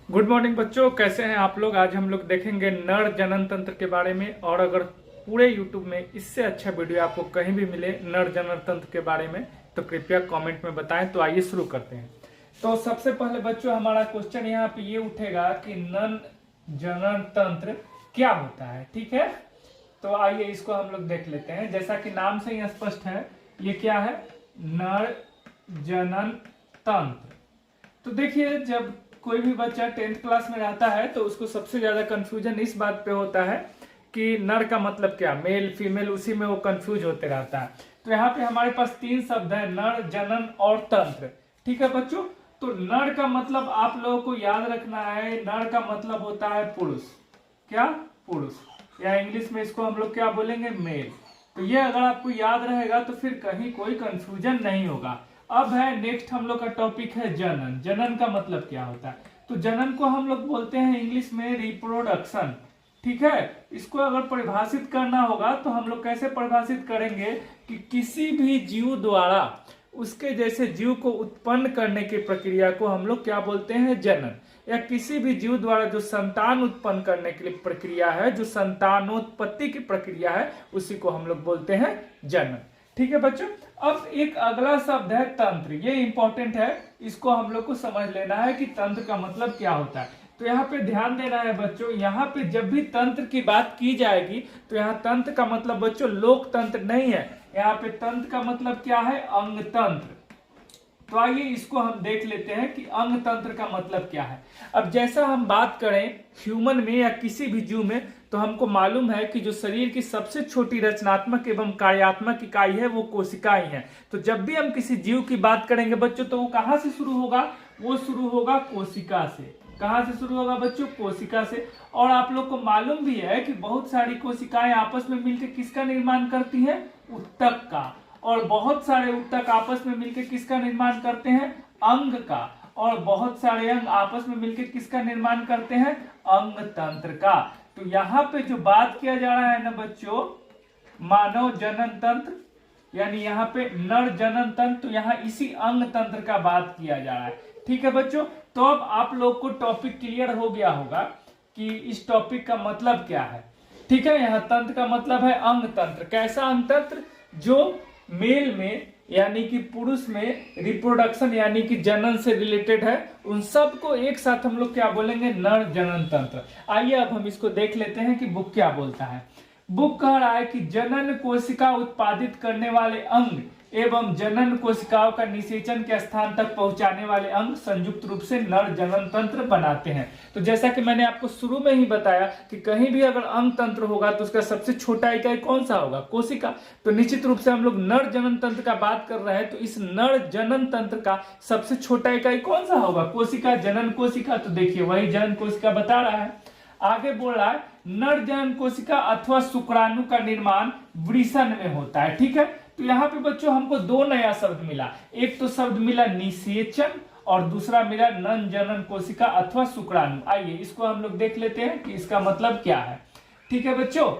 Good morning बच्चों, कैसे हैं आप लोग। आज हम लोग देखेंगे नर जनन तंत्र के बारे में। और अगर पूरे यूट्यूब में इससे अच्छा वीडियो आपको कहीं भी मिले नर जनन तंत्र के बारे में तो कृपया कमेंट में बताएं। तो आइए शुरू करते हैं। तो सबसे पहले बच्चों हमारा क्वेश्चन यहाँ पे ये उठेगा कि नर जनन तंत्र क्या होता है। ठीक है, तो आइए इसको हम लोग देख लेते हैं। जैसा कि नाम से ही स्पष्ट है, ये क्या है, नर जनन तंत्र। तो देखिए, जब कोई भी बच्चा 10th क्लास में रहता है तो उसको सबसे ज्यादा कंफ्यूजन इस बात पे होता है कि नर का मतलब क्या, मेल फीमेल, उसी में वो कंफ्यूज होते रहता है। तो यहाँ पे हमारे पास 3 शब्द है, नर जनन और तंत्र। ठीक है बच्चों, तो नर का मतलब आप लोगों को याद रखना है, नर का मतलब होता है पुरुष। क्या, पुरुष, या इंग्लिश में इसको हम लोग क्या बोलेंगे, मेल। तो ये अगर आपको याद रहेगा तो फिर कहीं कोई कंफ्यूजन नहीं होगा। अब है नेक्स्ट हम लोग का टॉपिक है जनन। जनन का मतलब क्या होता है, तो जनन को हम लोग बोलते हैं इंग्लिश में रिप्रोडक्शन। ठीक है, इसको अगर परिभाषित करना होगा तो हम लोग कैसे परिभाषित करेंगे कि किसी भी जीव द्वारा उसके जैसे जीव को उत्पन्न करने की प्रक्रिया को हम लोग क्या बोलते हैं, जनन। या किसी भी जीव द्वारा जो संतान उत्पन्न करने के लिए प्रक्रिया है, जो संतानोत्पत्ति की प्रक्रिया है, उसी को हम लोग बोलते हैं जनन। ठीक है बच्चों, अब एक अगला शब्द है तंत्र। ये इंपॉर्टेंट है, इसको हम लोग को समझ लेना है कि तंत्र का मतलब क्या होता है। तो यहाँ पे ध्यान देना है बच्चों, यहाँ पे जब भी तंत्र की बात की जाएगी तो यहाँ तंत्र का मतलब बच्चों लोकतंत्र नहीं है। यहाँ पे तंत्र का मतलब क्या है, अंग तंत्र। तो आइए इसको हम देख लेते हैं कि अंग तंत्र का मतलब क्या है। अब जैसा हम बात करें ह्यूमन में या किसी भी जीव में, तो हमको मालूम है कि जो शरीर की सबसे छोटी रचनात्मक एवं कार्यात्मक इकाई है वो कोशिकाएं हैं। तो जब भी हम किसी जीव की बात करेंगे बच्चों, तो वो कहाँ से शुरू होगा, वो शुरू होगा कोशिका से। कहाँ से शुरू होगा बच्चों, कोशिका से। और आप लोग को मालूम भी है कि बहुत सारी कोशिकाएं आपस में मिलकर किसका निर्माण करती हैं, उत्तक का। और बहुत सारे उत्तक आपस में मिलकर किसका निर्माण करते हैं, अंग का। और बहुत सारे अंग आपस में मिलकर किसका निर्माण करते हैं, अंग तंत्र का। तो यहाँ पे जो बात किया जा रहा है ना बच्चों, मानव जनन तंत्र, यानी यहाँ पे नर जनन तंत्र, तो यहाँ इसी अंग तंत्र का बात किया जा रहा है। ठीक है बच्चों, तो अब आप लोग को टॉपिक क्लियर हो गया होगा कि इस टॉपिक का मतलब क्या है। ठीक है, यहाँ तंत्र का मतलब है अंग तंत्र। कैसा अंग तंत्र, जो मेल में यानी कि पुरुष में रिप्रोडक्शन यानी कि जनन से रिलेटेड है, उन सब को एक साथ हम लोग क्या बोलेंगे, नर जनन तंत्र। आइए अब हम इसको देख लेते हैं कि बुक क्या बोलता है। बुक कह रहा है कि जनन कोशिका उत्पादित करने वाले अंग एवं जनन कोशिकाओं का निषेचन के स्थान तक पहुंचाने वाले अंग संयुक्त रूप से नर जनन तंत्र बनाते हैं। तो जैसा कि मैंने आपको शुरू में ही बताया कि कहीं भी अगर अंग तंत्र होगा तो उसका सबसे छोटा इकाई कौन सा होगा, कोशिका। तो निश्चित रूप से हम लोग नर जनन तंत्र का बात कर रहे हैं, तो इस नर जनन तंत्र का सबसे छोटा इकाई कौन सा होगा, कोशिका, जनन कोशिका। तो देखिए वही जनन कोशिका बता रहा है। आगे बोल रहा है नर जनन कोशिका अथवा शुक्राणु का निर्माण वृषण में होता है। ठीक है, तो यहाँ पे बच्चों हमको 2 नया शब्द मिला। एक तो शब्द मिला निषेचन और दूसरा मिला नर जनन कोशिका अथवा शुक्राणु। आइए इसको हम लोग देख लेते हैं कि इसका मतलब क्या है। ठीक है बच्चों,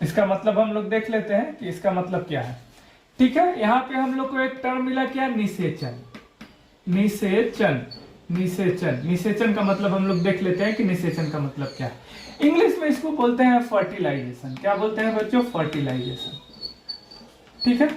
इसका मतलब हम लोग देख लेते हैं कि इसका मतलब क्या है। ठीक है, यहाँ पे हम लोग को एक टर्म मिला क्या, निषेचन। निषेचन, निषेचन, निषेचन का मतलब हम लोग देख लेते हैं कि निषेचन का मतलब क्या है। इंग्लिश में इसको बोलते हैं फर्टिलाइजेशन। क्या बोलते हैं बच्चों, फर्टिलाइजेशन। ठीक है,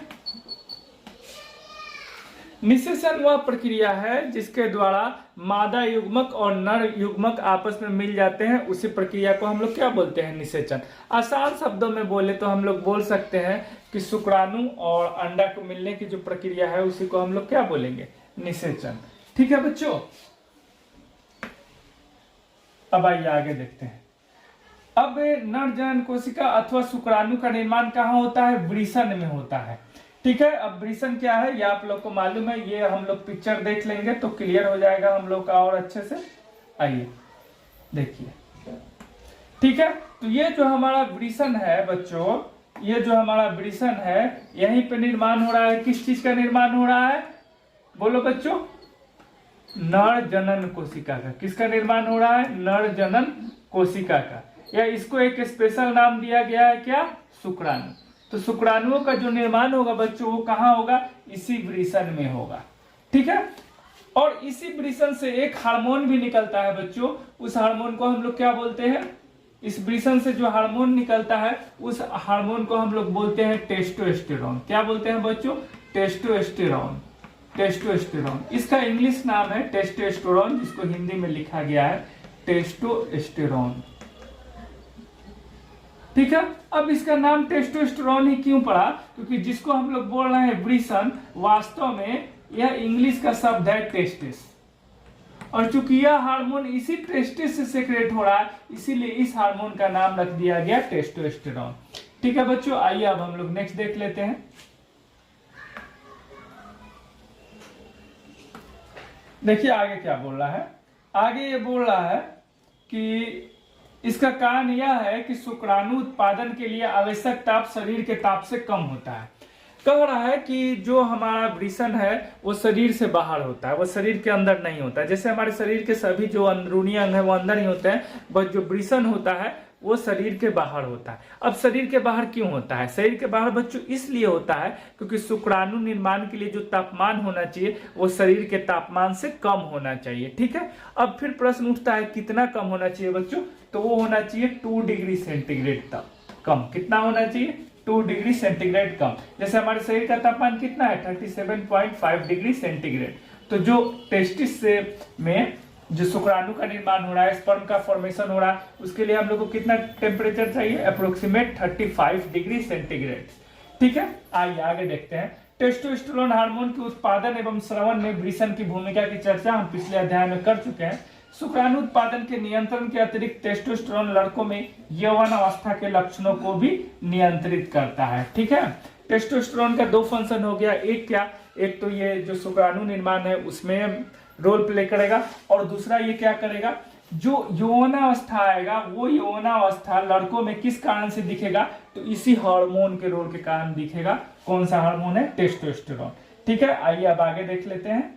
निषेचन वह प्रक्रिया है जिसके द्वारा मादा युग्मक और नर युग्मक आपस में मिल जाते हैं, उसी प्रक्रिया को हम लोग क्या बोलते हैं, निषेचन। आसान शब्दों में बोले तो हम लोग बोल सकते हैं कि शुक्राणु और अंडा को मिलने की जो प्रक्रिया है उसी को हम लोग क्या बोलेंगे, निषेचन। ठीक है बच्चों, अब आइए आगे देखते हैं। अब नर जनन कोशिका अथवा शुक्राणु का निर्माण कहाँ होता है, वृषण में होता है। ठीक है, अब वृषण क्या है ये आप लोग को मालूम है, ये हम लोग पिक्चर देख लेंगे तो क्लियर हो जाएगा हम लोग का और अच्छे से। आइए देखिए। ठीक है, तो ये जो हमारा वृषण है बच्चों, ये जो हमारा वृषण है, यहीं पे निर्माण हो रहा है। किस चीज का निर्माण हो रहा है, बोलो बच्चों, नर जनन कोशिका का। किसका निर्माण हो रहा है, नर जनन कोशिका का, या इसको एक स्पेशल नाम दिया गया है क्या, शुक्राणु। तो शुक्राणुओं का जो निर्माण होगा बच्चों वो कहाँ होगा, इसी वृषण में होगा, ठीक है। और इसी वृषण से एक हार्मोन भी निकलता है बच्चों, उस हार्मोन को हम लोग क्या बोलते हैं, इस वृषण से जो हार्मोन निकलता है उस हार्मोन को हम लोग बोलते हैं टेस्टोस्टेरोन। क्या बोलते हैं बच्चों, टेस्टोस्टेरोन। टेस्टोस्टेरोन इसका इंग्लिश नाम है टेस्टोस्टेरोन, जिसको हिंदी में लिखा गया है टेस्टोस्टेरोन, ठीक है। अब इसका नाम टेस्टोस्टेरोन ही क्यों पड़ा, क्योंकि जिसको हम लोग बोल रहे हैं वृषण, वास्तव में यह इंग्लिश का शब्द है टेस्टिस, और चूंकि यह हार्मोन इसी टेस्टिस से सेक्रेट हो रहा है, इसीलिए इस हार्मोन का नाम रख दिया गया टेस्टोस्टेरोन, ठीक है बच्चों। आइए अब हम लोग नेक्स्ट देख लेते हैं। देखिए आगे क्या बोल रहा है, आगे ये बोल रहा है कि इसका कारण यह है कि शुक्राणु उत्पादन के लिए आवश्यक ताप शरीर के ताप से कम होता है। कह रहा है कि जो हमारा वृषण है वो शरीर से बाहर होता है, वो शरीर के अंदर नहीं होता है। जैसे हमारे शरीर के सभी जो अंदरूनी अंग है वो अंदर ही होते हैं, बस जो वृषण होता है वो शरीर के बाहर होता है। अब शरीर के बाहर क्यों होता है, शरीर के बाहर बच्चों इसलिए होता है क्योंकि शुक्राणु निर्माण के लिए जो तापमान होना चाहिए वो शरीर के तापमान से कम होना चाहिए, ठीक है। अब फिर प्रश्न उठता है कितना कम होना चाहिए बच्चों, तो वो होना चाहिए 2 डिग्री सेंटीग्रेड तक कम। कितना होना चाहिए, 2 डिग्री सेंटीग्रेड कम। जैसे हमारे शरीर का तापमान कितना है 37.5 डिग्री सेंटीग्रेड, तो जो टेस्टिस से में जो शुक्राणु का निर्माण हो रहा है, स्पर्म का फॉर्मेशन हो रहा है, उसके लिए हम लोग को कितना टेम्परेचर चाहिए, अप्रोक्सीमेट 35 डिग्री सेंटीग्रेड, ठीक है। आइए आगे देखते हैं। टेस्टोस्टेरोन हार्मोन के उत्पादन एवं श्रवण में वृषण की भूमिका की चर्चा हम पिछले अध्याय में कर चुके हैं। शुक्राणु उत्पादन के नियंत्रण के अतिरिक्त टेस्टोस्टेरोन लड़कों में यौवन अवस्था के लक्षणों को भी नियंत्रित करता है, ठीक है। टेस्टोस्टेरोन का 2 फंक्शन हो गया, एक क्या, एक तो ये जो शुक्राणु निर्माण है उसमें रोल प्ले करेगा, और दूसरा ये क्या करेगा, जो यौवनावस्था आएगा वो यौवनावस्था लड़कों में किस कारण से दिखेगा, तो इसी हार्मोन के रोल के कारण दिखेगा। कौन सा हार्मोन है, टेस्टोस्टेरोन, ठीक है। आइए अब आगे देख लेते हैं।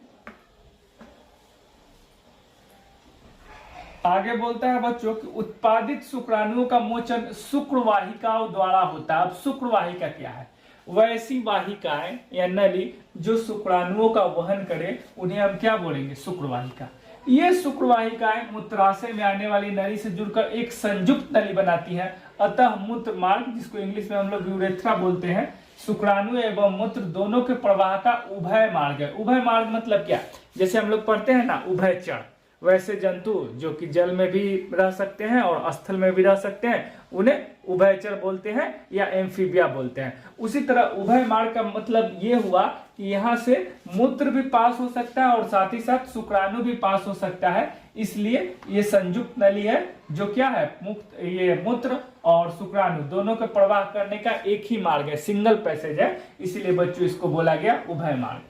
आगे बोलता है बच्चों कि उत्पादित शुक्राणुओं का मोचन शुक्रवाहिकाओं द्वारा होता है। अब शुक्रवाहिका क्या है, वैसी वाहिकाएं या नली जो शुक्राणुओं का वहन करे उन्हें हम क्या बोलेंगे, शुक्रवाहिका। ये शुक्रवाहिकाएं मूत्राशय में आने वाली नली से जुड़कर एक संयुक्त नली बनाती हैं। अतः मूत्र मार्ग, जिसको इंग्लिश में हम लोग यूरेथ्रा बोलते हैं, शुक्राणु एवं मूत्र दोनों के प्रवाह का उभय मार्ग है। उभय मार्ग मतलब क्या, जैसे हम लोग पढ़ते हैं ना उभयचर, वैसे जंतु जो कि जल में भी रह सकते हैं और स्थल में भी रह सकते हैं उन्हें उभयचर बोलते हैं या एम्फीबिया बोलते हैं। उसी तरह उभय मार्ग का मतलब ये हुआ कि यहाँ से मूत्र भी पास हो सकता है और साथ ही साथ शुक्राणु भी पास हो सकता है, इसलिए ये संयुक्त नली है जो क्या है, मुक्त ये मूत्र और शुक्राणु दोनों के प्रवाह करने का एक ही मार्ग है, सिंगल पैसेज है, इसीलिए बच्चों इसको बोला गया उभय मार्ग।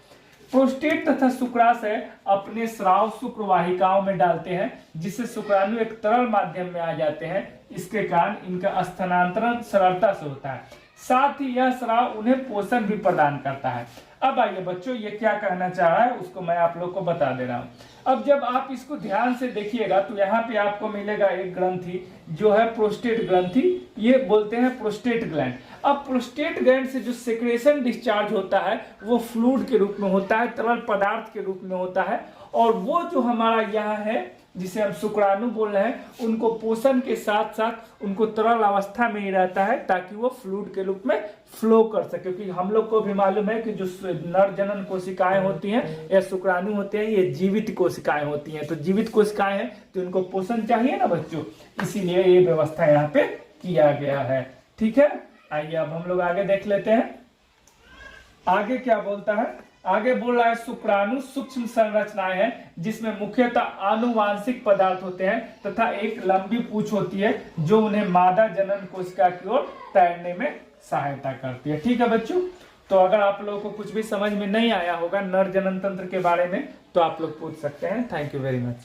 प्रोस्टेट तथा शुक्राशय अपने स्राव शुक्रवाहिकाओं में डालते हैं, जिससे शुक्राणु एक तरल माध्यम में आ जाते हैं। इसके कारण इनका स्थानांतरण सरलता से होता है, साथ ही यह स्राव उन्हें पोषण भी प्रदान करता है। अब आइए बच्चों ये क्या कहना चाह रहा है उसको मैं आप लोग को बता दे रहा हूँ। अब जब आप इसको ध्यान से देखिएगा तो यहाँ पे आपको मिलेगा एक ग्रंथि जो है प्रोस्टेट ग्रंथि, ये बोलते हैं प्रोस्टेट ग्लैंड। अब प्रोस्टेट ग्लैंड से जो सेक्रेशन डिस्चार्ज होता है वो फ्लूइड के रूप में होता है, तरल पदार्थ के रूप में होता है, और वो जो हमारा यहाँ है जिसे हम शुक्राणु बोल रहे हैं उनको पोषण के साथ साथ उनको तरल अवस्था में ही रहता है ताकि वो फ्लूइड के रूप में फ्लो कर सके। क्योंकि हम लोग को भी मालूम है कि जो नर जनन कोशिकाएं होती हैं या शुक्राणु होते हैं ये जीवित कोशिकाएं होती हैं, तो जीवित कोशिकाएं हैं तो इनको पोषण चाहिए ना बच्चों, इसीलिए ये व्यवस्था यहाँ पे किया गया है, ठीक है। आइए अब हम लोग आगे देख लेते हैं। आगे क्या बोलता है, आगे बोल रहा है शुक्राणु सूक्ष्म संरचनाएं हैं जिसमें मुख्यतः आनुवांशिक पदार्थ होते हैं तथा एक लंबी पूंछ होती है जो उन्हें मादा जनन कोशिका की ओर तैरने में सहायता करती है, ठीक है बच्चों। तो अगर आप लोगों को कुछ भी समझ में नहीं आया होगा नर जनन तंत्र के बारे में तो आप लोग पूछ सकते हैं। Thank you very much.